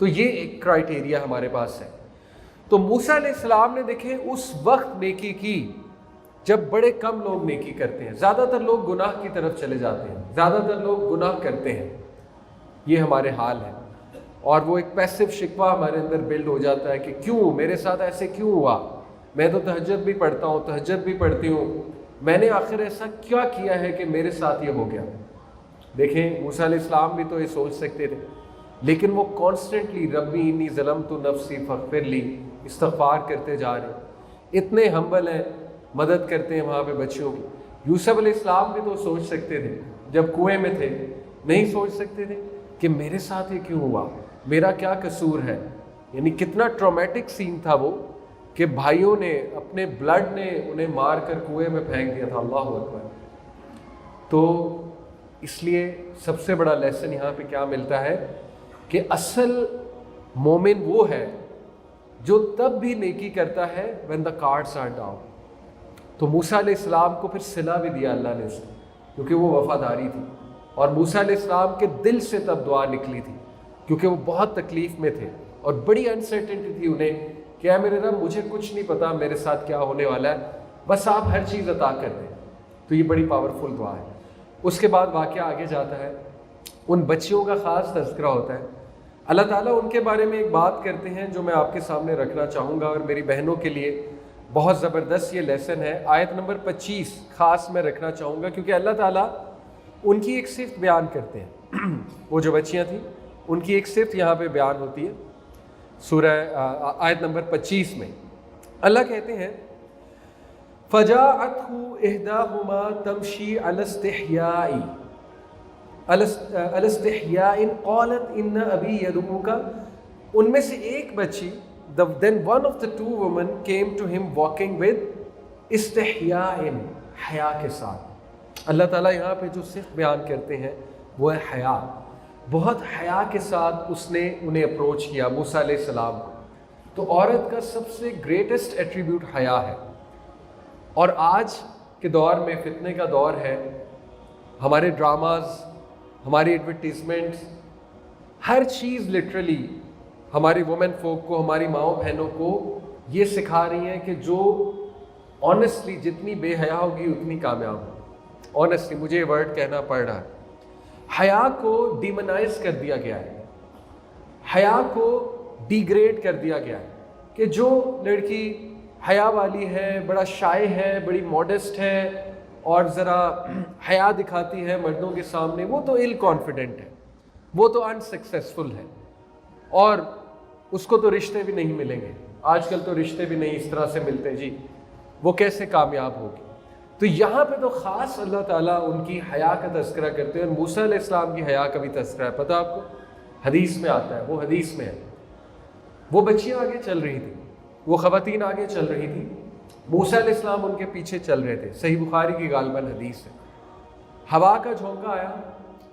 تو یہ ایک کرائٹیریا ہمارے پاس ہے۔ تو موسیٰ علیہ السلام نے دیکھیں اس وقت نیکی کی جب بڑے کم لوگ نیکی کرتے ہیں، زیادہ تر لوگ گناہ کی طرف چلے جاتے ہیں، زیادہ تر لوگ گناہ کرتے ہیں، یہ ہمارے حال ہے۔ اور وہ ایک پیسو شکوہ ہمارے اندر بلڈ ہو جاتا ہے کہ کیوں میرے ساتھ ایسے کیوں ہوا، میں تو تہجد بھی پڑھتا ہوں، تہجد بھی پڑھتی ہوں، میں نے آخر ایسا کیا کیا ہے کہ میرے ساتھ یہ ہو گیا۔ دیکھیں موسیٰ علیہ السلام بھی تو یہ سوچ سکتے تھے، لیکن وہ کانسٹنٹلی ربی انی ظلمت نفسی فاغفر لی استغفار کرتے جا رہے، اتنے ہمبل ہیں، مدد کرتے ہیں وہاں پہ بچیوں کی۔ یوسف علیہ السلام بھی تو سوچ سکتے تھے جب کنویں میں تھے، نہیں سوچ سکتے تھے کہ میرے ساتھ یہ کیوں ہوا، میرا کیا قصور ہے؟ یعنی کتنا ٹرامیٹک سین تھا وہ کہ بھائیوں نے اپنے بلڈ نے انہیں مار کر کنویں میں پھینک دیا تھا۔ اللہ اکبر۔ تو اس لیے سب سے بڑا لیسن یہاں پہ کیا ملتا ہے کہ اصل مومن وہ ہے جو تب بھی نیکی کرتا ہے when the cards are down۔ تو موسیٰ علیہ السلام کو پھر صلہ بھی دیا اللہ نے اس کو، کیونکہ وہ وفاداری تھی، اور موسیٰ علیہ السلام کے دل سے تب دعا نکلی تھی کیونکہ وہ بہت تکلیف میں تھے اور بڑی انسرٹنٹی تھی انہیں کہ اے میرے رب مجھے کچھ نہیں پتا میرے ساتھ کیا ہونے والا ہے، بس آپ ہر چیز عطا کر دیں۔ تو یہ بڑی پاورفل دعا ہے۔ اس کے بعد واقعہ آگے جاتا ہے، ان بچیوں کا خاص تذکرہ ہوتا ہے۔ اللہ تعالیٰ ان کے بارے میں ایک بات کرتے ہیں جو میں آپ کے سامنے رکھنا چاہوں گا، اور میری بہنوں کے لیے بہت زبردست یہ لیسن ہے۔ آیت نمبر 25 خاص میں رکھنا چاہوں گا کیونکہ اللہ تعالیٰ ان کی ایک صفت بیان کرتے ہیں۔ وہ جو بچیاں تھیں ان کی ایک صفت یہاں پہ بیان ہوتی ہے سورہ آیت نمبر 25 میں۔ اللہ کہتے ہیں فَجَاءَتْهُ إِحْدَاهُمَا تَمْشِي عَلَى اسْتِحْيَاءٍ قَالَتْ إِنَّ أَبِي يَدْعُوكَ، ان میں سے ایک بچی then one of the two women came to him walking with استحیاء، حیا کے ساتھ۔ اللہ تعالیٰ یہاں پہ جو صفت بیان کرتے ہیں وہ ہے حیا۔ بہت حیا کے ساتھ اس نے انہیں اپروچ کیا موسیٰ علیہ السلام کو۔ تو عورت کا سب سے گریٹسٹ ایٹریبیوٹ حیا ہے، اور آج کے دور میں فتنے کا دور ہے، ہمارے ڈراماز، ہماری ایڈورٹیزمنٹس، ہر چیز لٹرلی ہماری وومن فوک کو، ہماری ماؤں بہنوں کو یہ سکھا رہی ہیں کہ جو آنیسٹلی جتنی بے حیا ہوگی اتنی کامیاب ہو۔ آنیسٹلی مجھے یہ ورڈ کہنا پڑ رہا ہے۔ حیا کو ڈیمونائز کر دیا گیا ہے، حیا کو ڈیگریڈ کر دیا گیا ہے کہ جو لڑکی حیا والی ہے، بڑا شائع ہے، بڑی ماڈسٹ ہے اور ذرا حیا دکھاتی ہے مردوں کے سامنے، وہ تو ill confident ہے، وہ تو unsuccessful ہے، اور اس کو تو رشتے بھی نہیں ملیں گے۔ آج کل تو رشتے بھی نہیں اس طرح سے ملتے جی، وہ کیسے کامیاب ہوگی؟ تو یہاں پہ تو خاص اللہ تعالیٰ ان کی حیا کا تذکرہ کرتے ہیں، اور موسیٰ علیہ السلام کی حیا کا بھی تذکرہ ہے، پتہ آپ کو حدیث میں آتا ہے، وہ حدیث میں ہے۔ وہ بچیاں آگے چل رہی تھیں، وہ خواتین آگے چل رہی تھیں، موسیٰ علیہ السلام ان کے پیچھے چل رہے تھے۔ صحیح بخاری کی غالباً حدیث ہے۔ ہوا کا جھونکا آیا،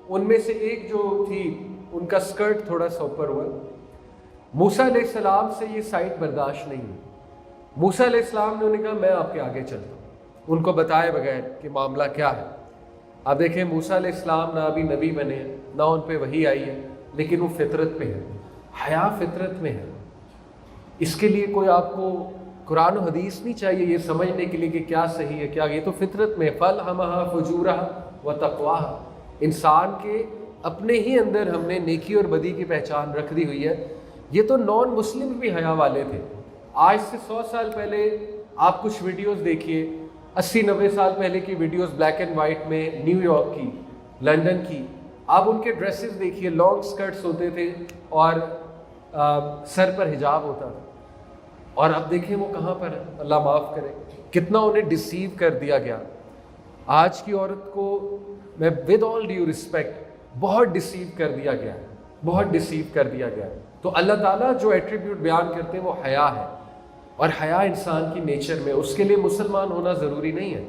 ان میں سے ایک جو تھی ان کا سکرٹ تھوڑا سا اوپر ہوا۔ موسیٰ علیہ السلام سے یہ سائٹ برداشت نہیں ہوئی۔ موسیٰ علیہ السلام نے انہیں کہا میں آپ کے آگے چلتا ہوں، ان کو بتائے بغیر کہ معاملہ کیا ہے۔ اب دیکھیں موسیٰ علیہ السلام نہ ابھی نبی بنے ہیں، نہ ان پہ وحی آئی ہے، لیکن وہ فطرت پہ ہے، حیا فطرت میں ہے۔ اس کے لیے کوئی آپ کو قرآن و حدیث نہیں چاہیے یہ سمجھنے کے لیے کہ کیا صحیح ہے کیا، یہ تو فطرت میں فَأَلْهَمَهَا فُجُورَهَا وَتَقْوَاهَا، انسان کے اپنے ہی اندر ہم نے نیکی اور بدی کی پہچان رکھ دی ہوئی ہے۔ یہ تو نان مسلم بھی حیا والے تھے۔ آج سے 100 سال پہلے آپ کچھ ویڈیوز دیکھیے، 80-90 سال پہلے کی ویڈیوز بلیک اینڈ وائٹ میں، نیو یارک کی، لندن کی، آپ ان کے ڈریسز دیکھیے، لانگ سکرٹس ہوتے تھے اور سر پر حجاب ہوتا تھا، اور اب دیکھیں وہ کہاں پر ہے، اللہ معاف کرے، کتنا انہیں ڈسیو کر دیا گیا۔ آج کی عورت کو میں ود آل ڈیو رسپیکٹ بہت ڈسیو کر دیا گیا، بہت ڈسیو کر دیا گیا۔ تو اللہ تعالیٰ جو ایٹریبیوٹ بیان کرتے ہیں وہ حیا ہے، اور حیا انسان کی نیچر میں، اس کے لیے مسلمان ہونا ضروری نہیں ہے۔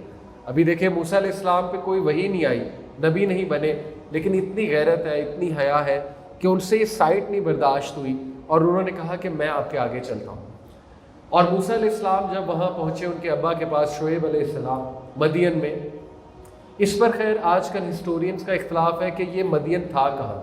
ابھی دیکھیں موسیٰ علیہ السلام پہ کوئی وحی نہیں آئی، نبی نہیں بنے، لیکن اتنی غیرت ہے، اتنی حیا ہے کہ ان سے یہ سائٹ نہیں برداشت ہوئی، اور انہوں نے کہا کہ میں آپ کے آگے چلتا ہوں۔ اور موسیٰ علیہ السلام جب وہاں پہنچے ان کے ابا کے پاس شعیب علیہ السلام مدین میں، اس پر خیر آج کل ہسٹورینز کا اختلاف ہے کہ یہ مدین تھا کہاں،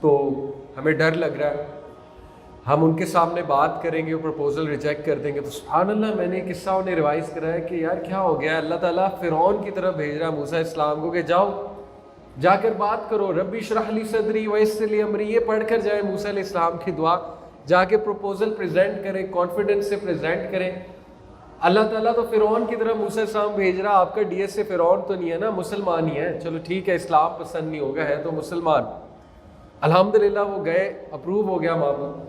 تو ہمیں ڈر لگ رہا ہے، ہم ان کے سامنے بات کریں گے، وہ پرپوزل ریجیکٹ کر دیں گے. تو سبحان اللہ، میں نے قصہ انہیں ریوائز کرا ہے کہ یار کیا ہو گیا، اللہ تعالیٰ فرعون کی طرف بھیج رہا ہے موسیٰ السلام کو کہ جاؤ جا کر بات کرو، ربی اشرح لی صدری ویسر لی امری. یہ پڑھ کر جائیں موسیٰ علیہ السلام کی دعا، جا کے پروپوزل پریزنٹ کریں، کانفیڈنس سے پریزنٹ کریں. اللہ تعالیٰ تو فرعون کی طرف موسیٰ السلام بھیج رہا، آپ کا ڈی ایس سے فرعون تو نہیں ہے نا، مسلمان ہی ہے. چلو ٹھیک ہے، اسلام پسند نہیں ہوگا، ہے تو مسلمان. الحمدللہ وہ گئے، اپروو ہو گیا معاملہ،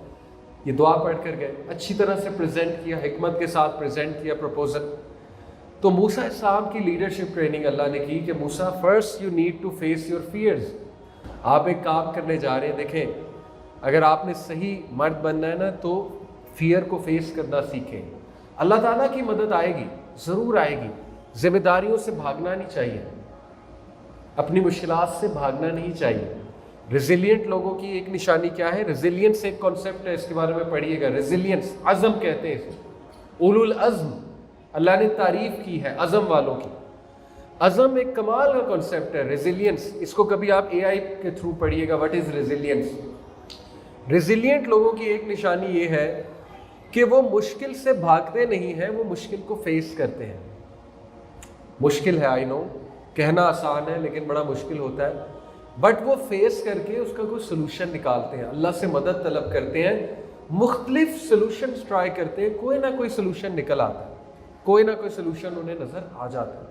یہ دعا پڑھ کر گئے، اچھی طرح سے پریزنٹ کیا، حکمت کے ساتھ پریزنٹ کیا پروپوزل. تو موسیٰ السلام کی لیڈرشپ ٹریننگ اللہ نے کی کہ Musa first you need to face your fears. آپ ایک کام کرنے جا رہے ہیں، دیکھیں اگر آپ نے صحیح مرد بننا ہے نا تو فیئر کو فیس کرنا سیکھیں. اللہ تعالیٰ کی مدد آئے گی، ضرور آئے گی. ذمہ داریوں سے بھاگنا نہیں چاہیے، اپنی مشکلات سے بھاگنا نہیں چاہیے. ریزیلینٹ لوگوں کی ایک نشانی کیا ہے؟ ریزیلینس ایک کانسیپٹ ہے، اس کے بارے میں پڑھیے گا. ریزیلینس، عزم کہتے ہیں اسے، اولو العزم. اللہ نے تعریف کی ہے عزم والوں کی. عزم ایک کمال کا کانسیپٹ ہے. ریزیلینس، اس کو کبھی آپ اے آئی کے تھرو پڑھیے گا، واٹ از ریزیلینس. ریزیلینٹ لوگوں کی ایک نشانی یہ ہے کہ وہ مشکل سے بھاگتے نہیں ہیں، وہ مشکل کو فیس کرتے ہیں. مشکل ہے، آئی نو، کہنا آسان ہے لیکن بڑا مشکل ہوتا ہے، بٹ وہ فیس کر کے اس کا کوئی سلوشن نکالتے ہیں، اللہ سے مدد طلب کرتے ہیں، مختلف سلوشنز ٹرائی کرتے ہیں، کوئی نہ کوئی سلوشن نکل آتا ہے، کوئی نہ کوئی سلوشن انہیں نظر آ جاتا ہے.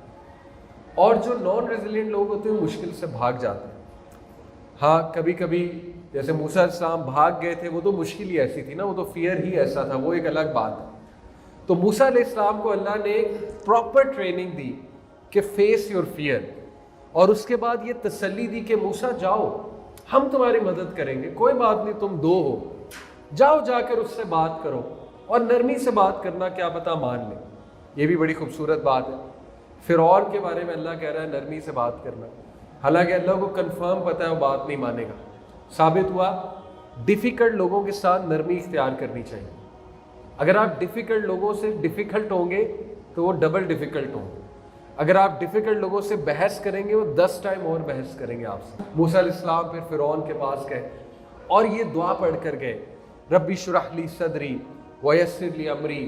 اور جو نان ریزیلینٹ لوگ ہوتے ہیں مشکل سے بھاگ جاتے ہیں. ہاں کبھی کبھی جیسے موسیٰ علیہ السلام بھاگ گئے تھے، وہ تو مشکل ہی ایسی تھی نا، وہ تو فیئر ہی ایسا تھا، وہ ایک الگ بات ہے. تو موسیٰ علیہ السلام کو اللہ نے پراپر ٹریننگ دی کہ فیس یور فیئر، اور اس کے بعد یہ تسلی دی کہ موسیٰ جاؤ، ہم تمہاری مدد کریں گے، کوئی بات نہیں، تم دو ہو، جاؤ جا کر اس سے بات کرو، اور نرمی سے بات کرنا، کیا پتہ مان لیں. یہ بھی بڑی خوبصورت بات ہے. فرعون کے بارے میں اللہ کہہ رہا ہے نرمی سے بات کرنا، حالانکہ اللہ کو کنفرم پتہ ہے وہ بات نہیں مانے گا. ثابت ہوا ڈیفیکلٹ لوگوں کے ساتھ نرمی اختیار کرنی چاہیے. اگر آپ ڈیفیکلٹ لوگوں سے ڈیفیکلٹ ہوں گے تو وہ ڈبل ڈیفیکلٹ ہوں گے. اگر آپ ڈیفیکلٹ لوگوں سے بحث کریں گے وہ 10 ٹائم اور بحث کریں گے آپ سے. موسیٰ علیہ السلام پھر فرعون کے پاس گئے اور یہ دعا پڑھ کر گئے، ربی اشرح لی صدری ویسر لی امری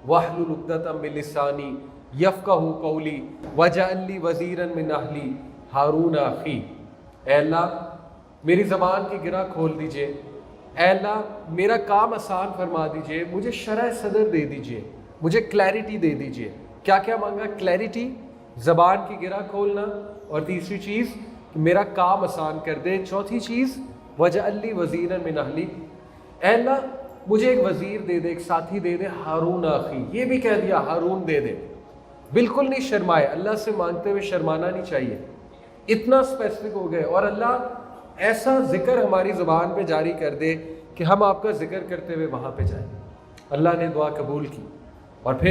واحلل عقدۃ من لسانی یفقہوا قولی واجعل لی وزیرا من اہلی ہارون اخی. اے اللہ میری زبان کی گرہ کھول دیجئے، اے اللہ میرا کام آسان فرما دیجئے، مجھے شرح صدر دے دیجئے، مجھے کلیرٹی دے دیجئے. کیا کیا مانگا؟ کلیرٹی، زبان کی گرہ کھولنا، اور تیسری چیز میرا کام آسان کر دے. چوتھی چیز وجعل لی وزیرا من اہلی، اے اللہ مجھے ایک وزیر دے دے، ایک ساتھی دے دے، ہارون اخی. یہ بھی کہہ دیا ہارون دے دے. بالکل نہیں شرمائے، اللہ سے مانگتے ہوئے شرمانا نہیں چاہیے، اتنا اسپیسیفک ہو گئے. اور اللہ ایسا ذکر ہماری زبان پہ جاری کر دے کہ ہم آپ کا ذکر کرتے ہوئے وہاں پہ جائیں. اللہ نے دعا قبول کی. اور پھر